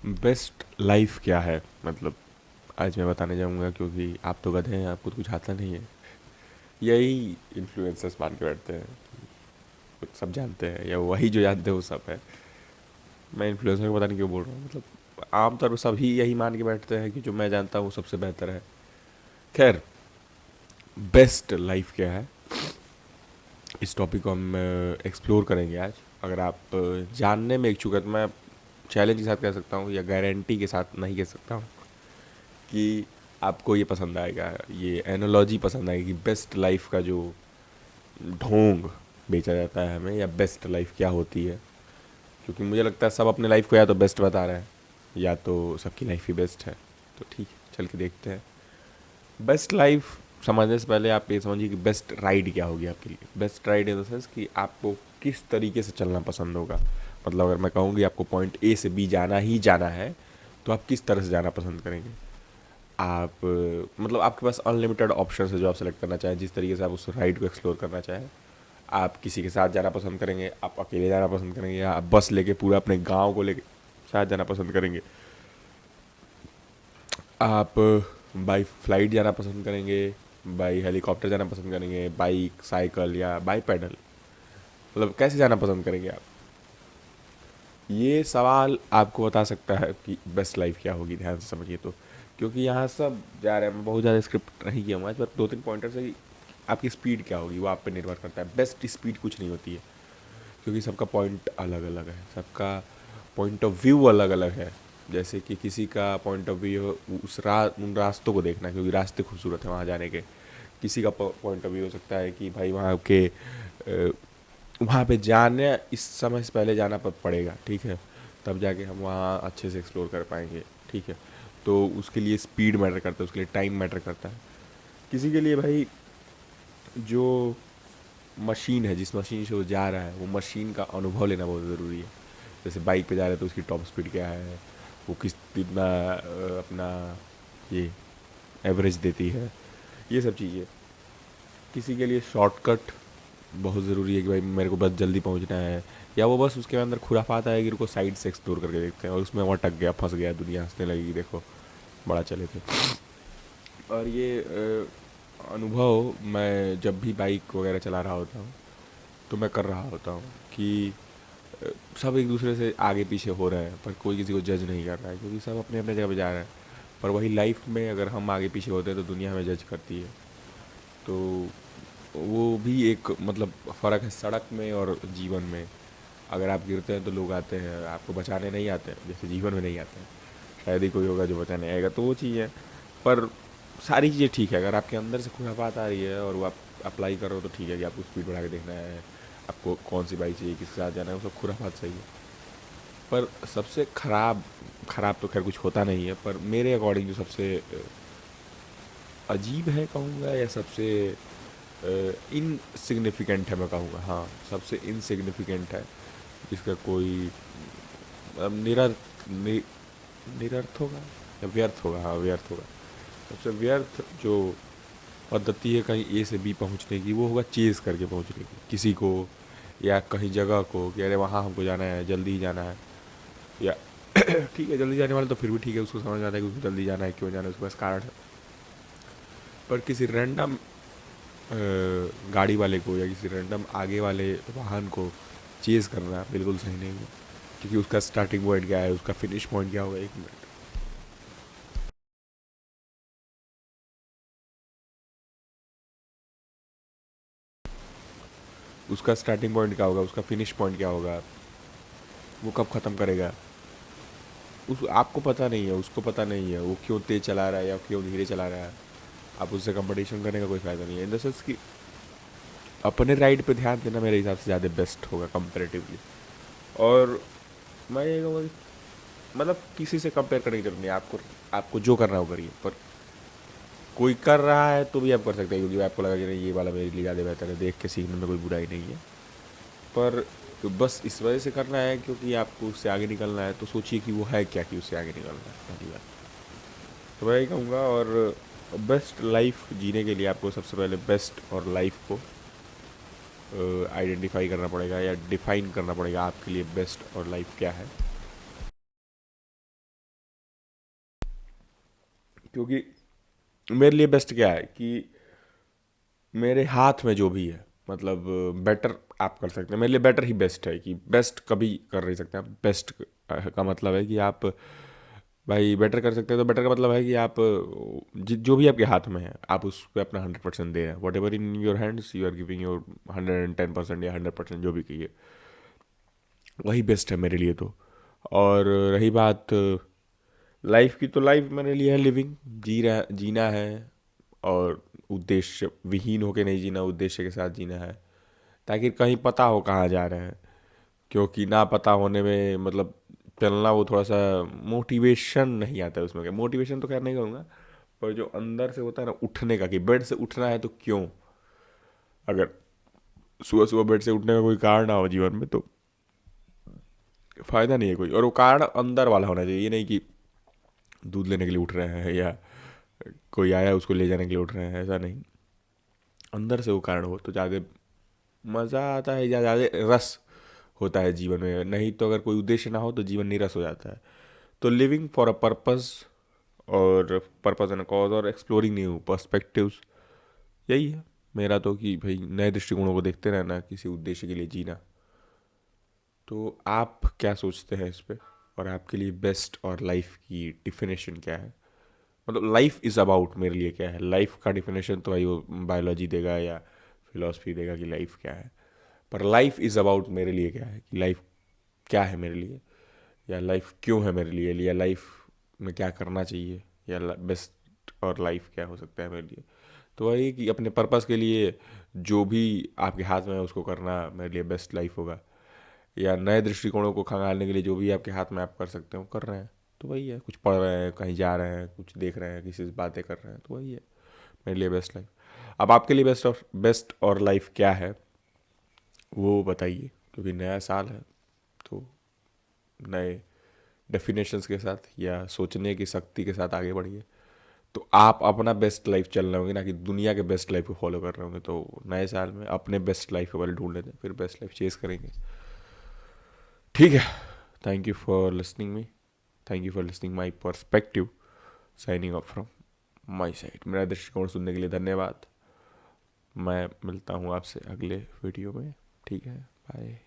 Best life क्या है? मतलब आज मैं बताने जाऊंगा, क्योंकि आप तो गधे हैं, आपको तो कुछ आता नहीं है। यही इन्फ्लुएंसर्स मान के बैठते हैं, कुछ सब जानते हैं, या वही जो जानते हैं वो सब है। मैं इन्फ्लुएंसर को पता नहीं क्यों बोल रहा हूँ। मतलब आमतौर पर सभी यही मान के बैठते हैं कि जो मैं जानता हूँ वो सबसे बेहतर है। खैर, बेस्ट लाइफ क्या है, इस टॉपिक को हम एक्सप्लोर करेंगे आज। अगर आप जानने में इच्छुक है तो मैं चैलेंज के साथ कह सकता हूँ, या गारंटी के साथ नहीं कह सकता हूँ कि आपको ये पसंद आएगा, ये एनोलॉजी पसंद आएगी कि बेस्ट लाइफ का जो ढोंग बेचा जाता है हमें, या बेस्ट लाइफ क्या होती है। क्योंकि मुझे लगता है सब अपने लाइफ को या तो बेस्ट बता रहे हैं, या तो सबकी लाइफ ही बेस्ट है। तो ठीक है, चल के देखते हैं। बेस्ट लाइफ समझने से पहले आप ये समझिए कि बेस्ट राइड क्या होगी आपके लिए। Best ride in the sense कि आपको किस तरीके से चलना पसंद होगा। मतलब अगर मैं कहूँ कि आपको पॉइंट ए से बी जाना ही जाना है, तो आप किस तरह से जाना पसंद करेंगे। आप मतलब आपके पास अनलिमिटेड ऑप्शन है जो आप सेलेक्ट करना चाहें, जिस तरीके से आप उस राइड को एक्सप्लोर करना चाहें। आप किसी के साथ जाना पसंद करेंगे, आप अकेले जाना पसंद करेंगे, या आप बस लेके पूरा अपने गांव को लेके साथ जाना पसंद करेंगे। आप बाई फ्लाइट जाना पसंद करेंगे, बाई हेलीकॉप्टर जाना पसंद करेंगे, बाइक, साइकिल या बाई पैडल। मतलब कैसे जाना पसंद करेंगे आप। ये सवाल आपको बता सकता है कि बेस्ट लाइफ क्या होगी, ध्यान से समझिए तो। क्योंकि यहाँ सब जा रहे हैं, मैं बहुत ज़्यादा स्क्रिप्ट नहीं किया हूँ आज, पर दो तीन पॉइंटर्स है कि आपकी स्पीड क्या होगी वो आप पे निर्भर करता है। बेस्ट स्पीड कुछ नहीं होती है, क्योंकि सबका पॉइंट अलग अलग है, सबका पॉइंट ऑफ व्यू अलग अलग है। जैसे कि किसी का पॉइंट ऑफ व्यू उन रास्तों को देखना, क्योंकि रास्ते खूबसूरत हैं वहाँ जाने के। किसी का पॉइंट ऑफ व्यू हो सकता है कि भाई वहाँ पे जाने इस समय से पहले जाना पड़ेगा, ठीक है, तब जाके हम वहाँ अच्छे से एक्सप्लोर कर पाएंगे। ठीक है, तो उसके लिए स्पीड मैटर करता है, उसके लिए टाइम मैटर करता है। किसी के लिए भाई जो मशीन है, जिस मशीन से वो जा रहा है, वो मशीन का अनुभव लेना बहुत ज़रूरी है। जैसे बाइक पे जा रहे हैं तो उसकी टॉप स्पीड क्या है, वो कितना अपना ये एवरेज देती है, ये सब चीज़ें। किसी के लिए शॉर्टकट बहुत ज़रूरी है कि भाई मेरे को बस जल्दी पहुंचना है, या वो बस उसके अंदर खुराफात है कि उनको साइड से एक्सप्लोर करके देखते हैं और उसमें वो अटक गया, फंस गया, दुनिया हंसने लगेगी, देखो बड़ा चले थे। और ये अनुभव मैं जब भी बाइक वगैरह चला रहा होता हूँ तो मैं कर रहा होता हूँ कि सब एक दूसरे से आगे पीछे हो रहे हैं, पर कोई किसी को जज नहीं कर रहा है, क्योंकि सब अपने अपने जगह पे जा रहे हैं। पर वही लाइफ में अगर हम आगे पीछे होते हैं तो दुनिया हमें जज करती है। तो वो भी एक मतलब फ़र्क है सड़क में और जीवन में। अगर आप गिरते हैं तो लोग आते हैं आपको बचाने, नहीं आते हैं, जैसे जीवन में नहीं आते हैं। शायद ही कोई होगा जो बचाने आएगा, तो वो चीज़ है। पर सारी चीज़ें ठीक है, अगर आपके अंदर से खुरापात आ रही है और वो आप अप्लाई कर रहे हो तो ठीक है कि आपको स्पीड बढ़ा के देखना है, आपको कौन सी बाइक चाहिए, किसके साथ जाना है, वो सब खुरापात सही है। पर सबसे खराब, खराब तो खैर कुछ होता नहीं है, पर मेरे अकॉर्डिंग जो सबसे अजीब है कहूँगा, या सबसे इनसिग्निफिकेंट है मैं कहूँगा, हाँ सबसे इनसिग्निफिकेंट है, जिसका कोई मतलब नि, निरर्थ होगा या व्यर्थ होगा, हाँ व्यर्थ होगा। सबसे व्यर्थ जो पद्धति है कहीं ए से बी पहुंचने की, वो होगा चेज़ करके पहुंचने की किसी को, या कहीं जगह को कि अरे वहाँ हमको जाना है, जल्दी ही जाना है। या ठीक है, जल्दी जाने वाले तो फिर भी ठीक है, उसको समझ में आता है कि उसको जल्दी जाना है, क्यों जाना है, उसके पास कारण है। पर किसी रैंडम गाड़ी वाले को या किसी रैंडम आगे वाले वाहन को चेज़ करना बिल्कुल सही नहीं है, क्योंकि उसका स्टार्टिंग पॉइंट क्या है, उसका फिनिश पॉइंट क्या होगा, एक मिनट, उसका स्टार्टिंग पॉइंट क्या होगा, उसका फिनिश पॉइंट क्या होगा, वो कब ख़त्म करेगा, उस आपको पता नहीं है, उसको पता नहीं है, वो क्यों तेज़ चला रहा है या क्यों धीरे चला रहा है। आप उससे कंपटीशन करने का कोई फ़ायदा नहीं है, इन द सेंस कि अपने राइड पे ध्यान देना मेरे हिसाब से ज़्यादा बेस्ट होगा कंपेरेटिवली। और मैं ये कहूँगा कि मतलब किसी से कंपेयर करने की जरूरत नहीं है, आपको आपको जो करना है वो करिए। पर कोई कर रहा है तो भी आप कर सकते हैं, क्योंकि आपको लगा कि नहीं ये वाला मेरे लिए ज़्यादा बेहतर है, देख के सीखने में कोई बुराई नहीं है। पर बस इस वजह से करना है क्योंकि आपको उससे आगे निकलना है, तो सोचिए कि वो है क्या कि उससे आगे निकलना है, पहली बात। तो मैं यही कहूँगा। और बेस्ट लाइफ जीने के लिए आपको सबसे पहले बेस्ट और लाइफ को आइडेंटिफाई करना पड़ेगा, या डिफाइन करना पड़ेगा आपके लिए बेस्ट और लाइफ क्या है। क्योंकि मेरे लिए बेस्ट क्या है कि मेरे हाथ में जो भी है, मतलब बेटर आप कर सकते हैं। मेरे लिए बेटर ही बेस्ट है, कि बेस्ट कभी कर नहीं सकते आप। बेस्ट का मतलब है कि आप भाई बेटर कर सकते हैं। तो बेटर का मतलब है कि आप जो भी आपके हाथ में है आप उस पर अपना 100% दे रहे हैं। Whatever in your hands you are giving your 110% या 100%, जो भी कहिए, वही बेस्ट है मेरे लिए तो। और रही बात लाइफ की, तो लाइफ मेरे लिए है लिविंग, जीना है। और उद्देश्य विहीन होके नहीं जीना, उद्देश्य के साथ जीना है, ताकि कहीं पता हो कहाँ जा रहे हैं। क्योंकि ना पता होने में मतलब चलना, वो थोड़ा सा मोटिवेशन नहीं आता है उसमें। क्या मोटिवेशन तो खैर नहीं कहूँगा, पर जो अंदर से होता है ना उठने का, कि बेड से उठना है तो क्यों। अगर सुबह सुबह बेड से उठने का कोई कारण ना हो जीवन में तो फायदा नहीं है कोई। और वो कारण अंदर वाला होना चाहिए, ये नहीं कि दूध लेने के लिए उठ रहे हैं या कोई आया उसको ले जाने के लिए उठ रहे हैं, ऐसा नहीं। अंदर से वो कारण हो तो ज़्यादा मज़ा आता है या ज़्यादा रस होता है जीवन में। नहीं तो अगर कोई उद्देश्य ना हो तो जीवन निरस हो जाता है। तो लिविंग फॉर अ पर्पस, और पर्पस एंड कॉज, और एक्सप्लोरिंग न्यू पर्सपेक्टिव्स, यही है मेरा तो। कि भाई नए दृष्टिकोणों को देखते रहना, किसी उद्देश्य के लिए जीना। तो आप क्या सोचते हैं इस पे, और आपके लिए बेस्ट और लाइफ की डिफिनेशन क्या है? मतलब लाइफ इज़ अबाउट मेरे लिए क्या है, लाइफ का डिफिनेशन तो भाई वो बायोलॉजी देगा या फिलोसफी देगा कि लाइफ क्या है। पर लाइफ इज़ अबाउट मेरे लिए क्या है, कि लाइफ क्या है मेरे लिए, या लाइफ क्यों है मेरे लिए, या लाइफ में क्या करना चाहिए, या बेस्ट और लाइफ क्या हो सकता है मेरे लिए। तो वही कि अपने पर्पस के लिए जो भी आपके हाथ में है उसको करना मेरे लिए बेस्ट लाइफ होगा। या नए दृष्टिकोणों को खंगालने के लिए जो भी आपके हाथ में आप कर सकते हो कर रहे हैं, तो वही है। कुछ पढ़ रहे हैं, कहीं जा रहे हैं, कुछ देख रहे हैं, किसी से बातें कर रहे हैं, तो वही है मेरे लिए बेस्ट लाइफ। अब आपके लिए बेस्ट और लाइफ क्या है वो बताइए, क्योंकि नया साल है तो नए डेफिनेशंस के साथ या सोचने की शक्ति के साथ आगे बढ़िए। तो आप अपना बेस्ट लाइफ चल रहे होंगे, ना कि दुनिया के बेस्ट लाइफ को फॉलो कर रहे होंगे। तो नए साल में अपने बेस्ट लाइफ को पहले ढूंढ लेते हैं, फिर बेस्ट लाइफ चेस करेंगे। ठीक है। Thank you for listening me, thank you for listening my perspective. Signing off from my side. मेरा दृष्टिकोण सुनने के लिए धन्यवाद। मैं मिलता हूँ आपसे अगले वीडियो में। ठीक है, बाय।